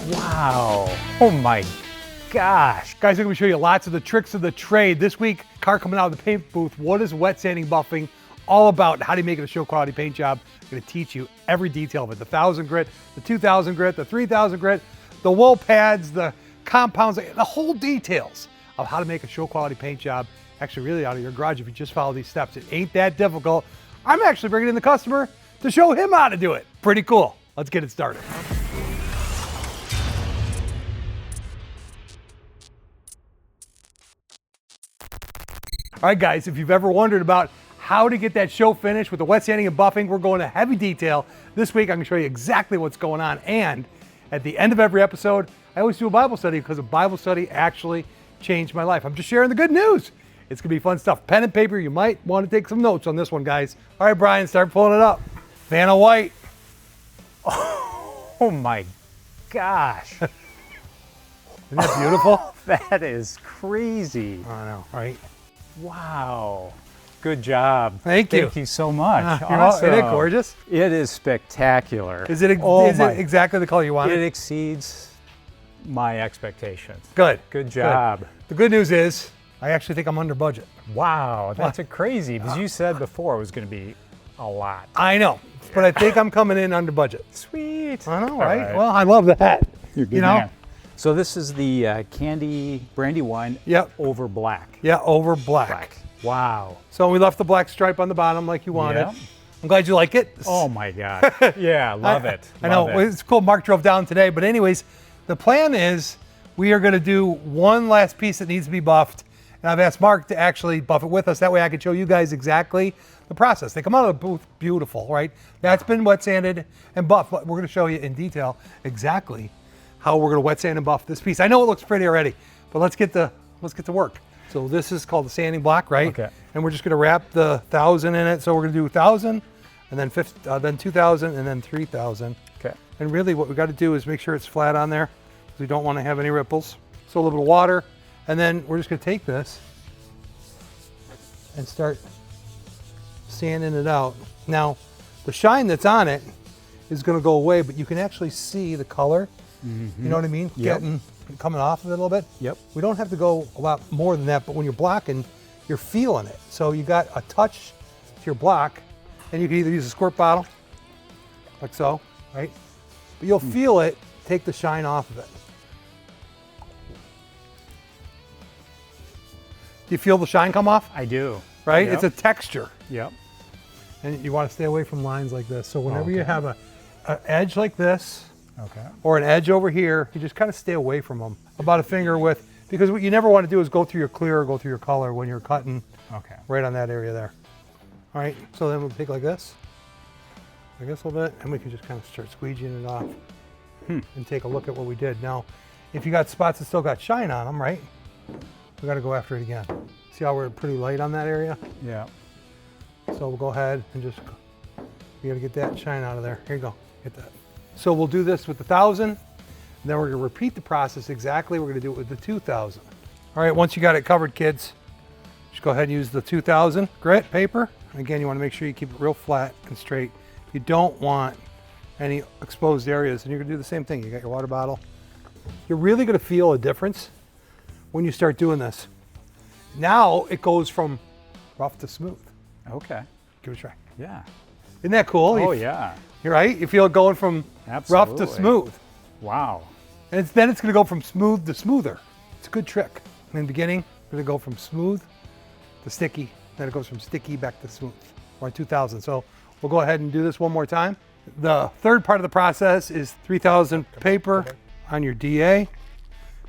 Wow. Oh my gosh. Guys, I'm going to show you lots of the tricks of the trade. This week, car coming out of the paint booth. What is wet sanding buffing all about? How do you make it a show quality paint job? I'm going to teach you every detail of it. The 1000 grit, the 2000 grit, the 3000 grit, the wool pads, the compounds, the whole details of how to make a show quality paint job actually really out of your garage if you just follow these steps. It ain't that difficult. I'm actually bringing in the customer to show him how to do it. Pretty cool. Let's get it started. All right, guys, if you've ever wondered about how to get that show finish with the wet sanding and buffing, we're going to heavy detail. This week, I'm going to show you exactly what's going on. And at the end of every episode, I always do a Bible study because a Bible study actually changed my life. I'm just sharing the good news. It's going to be fun stuff. Pen and paper, you might want to take some notes on this one, guys. All right, Brian, start pulling it up. Vanna White. Oh my gosh. Isn't that beautiful? That is crazy. I know, right? Wow. Good job. Thank you. Thank you so much. Awesome. Isn't it gorgeous? It is spectacular. Is it exactly the color you wanted? It exceeds my expectations. Good. Good job. Good. The good news is, I actually think I'm under budget. Wow, that's crazy, because you said before it was going to be a lot. I know, but I think I'm coming in under budget. Sweet. I know, right? Well, I love that. You're good, man. So this is the candy brandy wine over black. Yeah, over black. Wow. So we left the black stripe on the bottom like you wanted. Yep. I'm glad you like it. Oh my God. Yeah, love it. I know, it's cool. Mark drove down today, but anyways, the plan is we are gonna do one last piece that needs to be buffed. And I've asked Mark to actually buff it with us. That way I can show you guys exactly the process. They come out of the booth beautiful, right? That's been wet sanded and buffed, but we're gonna show you in detail exactly how we're gonna wet sand and buff this piece. I know it looks pretty already, but let's get to work. So this is called the sanding block, right? Okay. And we're just gonna wrap the 1000 in it. So we're gonna do 1000, and then 2000, and then 3000. Okay. And really what we gotta do is make sure it's flat on there, because we don't wanna have any ripples. So a little bit of water, and then we're just gonna take this and start sanding it out. Now, the shine that's on it is gonna go away, but you can actually see the color. Mm-hmm. You know what I mean? Yep. Coming off of it a little bit. Yep. We don't have to go a lot more than that, but when you're blocking, you're feeling it. So you got a touch to your block, and you can either use a squirt bottle, like so, right? But you'll feel it take the shine off of it. Do you feel the shine come off? I do. Right? Yep. It's a texture. Yep. And you want to stay away from lines like this. So whenever you have an edge like this, or an edge over here, you just kind of stay away from them. About a finger width, because what you never want to do is go through your clear or go through your color when you're cutting right on that area there. All right, so then we'll take like this a little bit, and we can just kind of start squeegeeing it off and take a look at what we did. Now, if you got spots that still got shine on them, right, we got to go after it again. See how we're pretty light on that area? Yeah. So we'll go ahead and just, you got to get that shine out of there. Here you go, get that. So we'll do this with the 1000, and then we're gonna repeat the process exactly. We're gonna do it with the 2000. All right, once you got it covered, kids, just go ahead and use the 2000 grit paper. Again, you wanna make sure you keep it real flat and straight. You don't want any exposed areas, and you're gonna do the same thing. You got your water bottle. You're really gonna feel a difference when you start doing this. Now it goes from rough to smooth. Okay. Give it a try. Yeah. Isn't that cool? Oh, yeah. You're right? You feel it going from rough to smooth. Wow. And then it's going to go from smooth to smoother. It's a good trick. In the beginning, we're going to go from smooth to sticky. Then it goes from sticky back to smooth. We're on 2000. So we'll go ahead and do this one more time. The third part of the process is 3000 paper on your DA.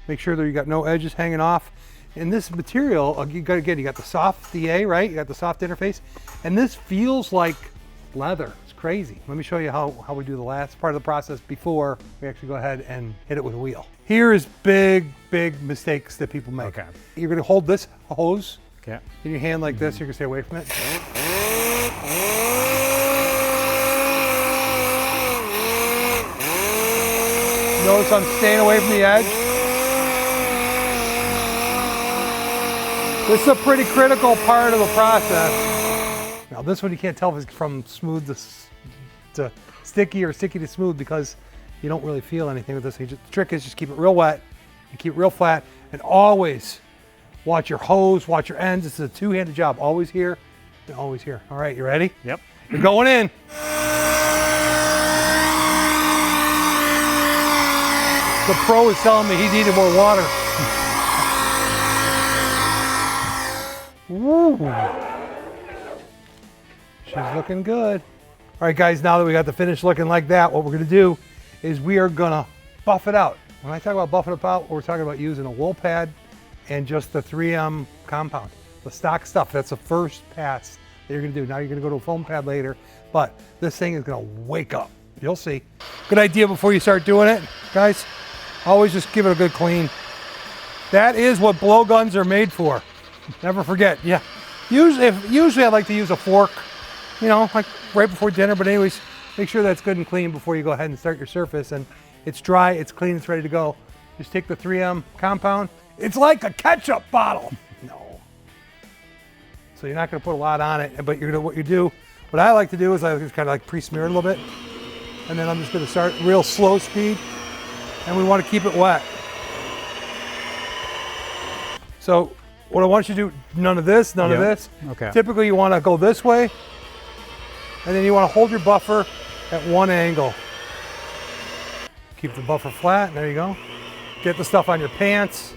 Make sure that you got no edges hanging off. In this material, you got the soft DA, right? You got the soft interface. And this feels like leather. It's crazy. Let me show you how we do the last part of the process before we actually go ahead and hit it with a wheel. Here is big mistakes that people make. Okay. You're gonna hold this hose in your hand like this. You're gonna stay away from it. Notice I'm staying away from the edge. This is a pretty critical part of the process. Now this one you can't tell if it's from smooth to sticky or sticky to smooth because you don't really feel anything with this. The trick is just keep it real wet and keep it real flat, and always watch your hose, watch your ends. This is a two-handed job, always here and always here. All right, you ready? Yep. You're going in. The pro is telling me he needed more water. Woo. She's looking good. All right, guys, now that we got the finish looking like that, what we're gonna do is we are gonna buff it out. When I talk about buffing it out, we're talking about using a wool pad and just the 3M compound. The stock stuff, that's the first pass that you're gonna do. Now you're gonna go to a foam pad later, but this thing is gonna wake up. You'll see. Good idea before you start doing it, guys. Always just give it a good clean. That is what blowguns are made for. Never forget, yeah. Usually I like to use a fork, you know, like right before dinner, but anyways, make sure that's good and clean before you go ahead and start your surface. And it's dry, it's clean, it's ready to go. Just take the 3M compound. It's like a ketchup bottle. No. So you're not gonna put a lot on it, but what I like to do is I just kind of like pre-smear it a little bit. And then I'm just gonna start real slow speed. And we want to keep it wet. So what I want you to do, none of this, none of this. Okay. Typically you want to go this way, and then you want to hold your buffer at one angle. Keep the buffer flat, there you go. Get the stuff on your pants,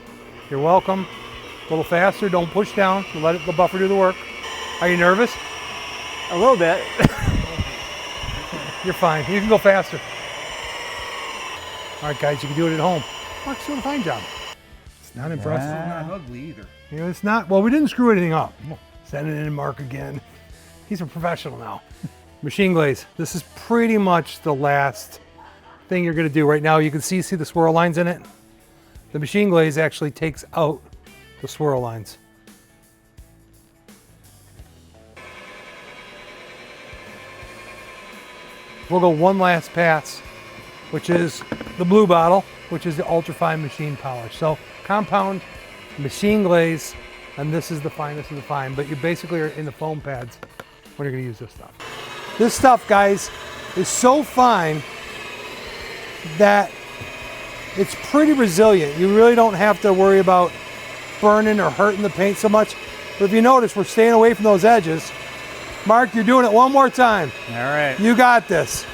you're welcome. A little faster, don't push down, let the buffer do the work. Are you nervous? A little bit. You're fine, you can go faster. All right, guys, you can do it at home. Mark's doing a fine job. It's not impressive. It's not ugly either. You know, it's not, well, we didn't screw anything up. Send it in, Mark, again. He's a professional now. Machine glaze. This is pretty much the last thing you're gonna do right now. You can see the swirl lines in it. The machine glaze actually takes out the swirl lines. We'll go one last pass, which is the blue bottle, which is the ultra-fine machine polish. So compound, machine glaze, and this is the finest of the fine, but you basically are in the foam pads when you're gonna use this stuff. This stuff, guys, is so fine that it's pretty resilient. You really don't have to worry about burning or hurting the paint so much. But if you notice, we're staying away from those edges. Mark, you're doing it one more time. All right. You got this.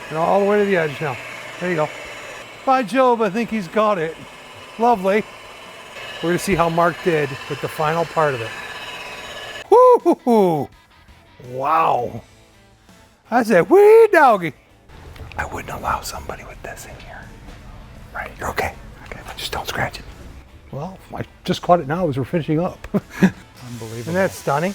And all the way to the edge now. There you go. By Jove, I think he's got it. Lovely. We're gonna see how Mark did with the final part of it. Woo-hoo-hoo. Wow. I said, wee doggy. I wouldn't allow somebody with this in here. Right, you're okay. Okay, but just don't scratch it. Well, I just caught it now as we're finishing up. Unbelievable. Isn't that stunning?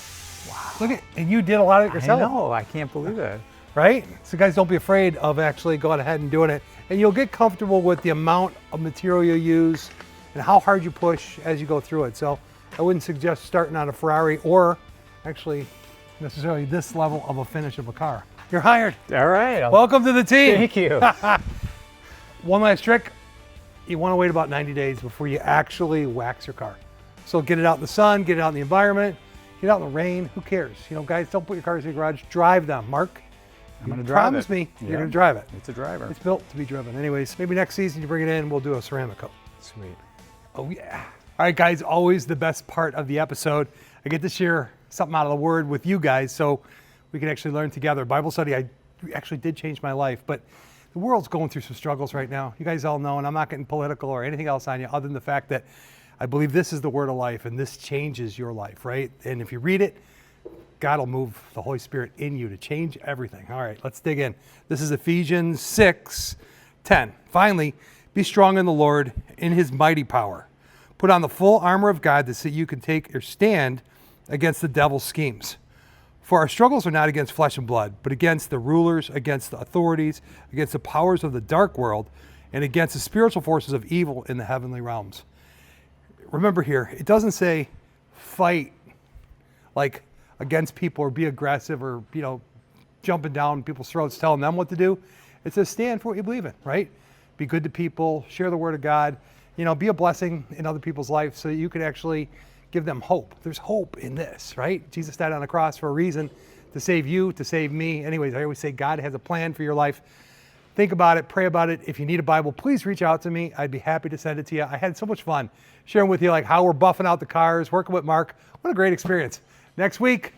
Wow. Look at, and you did a lot of it yourself. I know, I can't believe it. Right? So guys, don't be afraid of actually going ahead and doing it. And you'll get comfortable with the amount of material you use and how hard you push as you go through it. So I wouldn't suggest starting on a Ferrari or actually necessarily this level of a finish of a car. You're hired. All right. Welcome to the team. Thank you. One last trick. You want to wait about 90 days before you actually wax your car. So get it out in the sun, get it out in the environment, get out in the rain, who cares? You know, guys, don't put your cars in the garage, drive them. Mark, I'm going to drive promise me you're going to drive it. It's a driver. It's built to be driven. Anyways, maybe next season you bring it in, we'll do a ceramic coat. Sweet. Oh yeah. All right, guys, always the best part of the episode. I get to share something out of the Word with you guys so we can actually learn together. Bible study, I actually did change my life, but the world's going through some struggles right now. You guys all know, and I'm not getting political or anything else on you other than the fact that I believe this is the word of life and this changes your life, right? And if you read it, God will move the Holy Spirit in you to change everything. All right, let's dig in. This is Ephesians 6:10. Finally, be strong in the Lord, in his mighty power. Put on the full armor of God so you can take your stand against the devil's schemes. For our struggles are not against flesh and blood, but against the rulers, against the authorities, against the powers of the dark world, and against the spiritual forces of evil in the heavenly realms. Remember here, it doesn't say fight like against people or be aggressive or, you know, jumping down people's throats, telling them what to do. It says stand for what you believe in, right? Be good to people, share the word of God, you know, be a blessing in other people's lives so that you can actually give them hope. There's hope in this, right? Jesus died on the cross for a reason to save you, to save me. Anyways, I always say God has a plan for your life. Think about it, pray about it. If you need a Bible, please reach out to me. I'd be happy to send it to you. I had so much fun sharing with you like how we're buffing out the cars, working with Mark. What a great experience. Next week,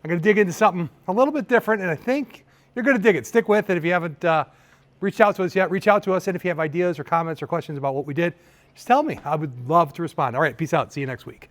I'm going to dig into something a little bit different, and I think you're going to dig it. Stick with it. If you haven't reached out to us yet, reach out to us. And if you have ideas or comments or questions about what we did, just tell me. I would love to respond. All right, peace out. See you next week.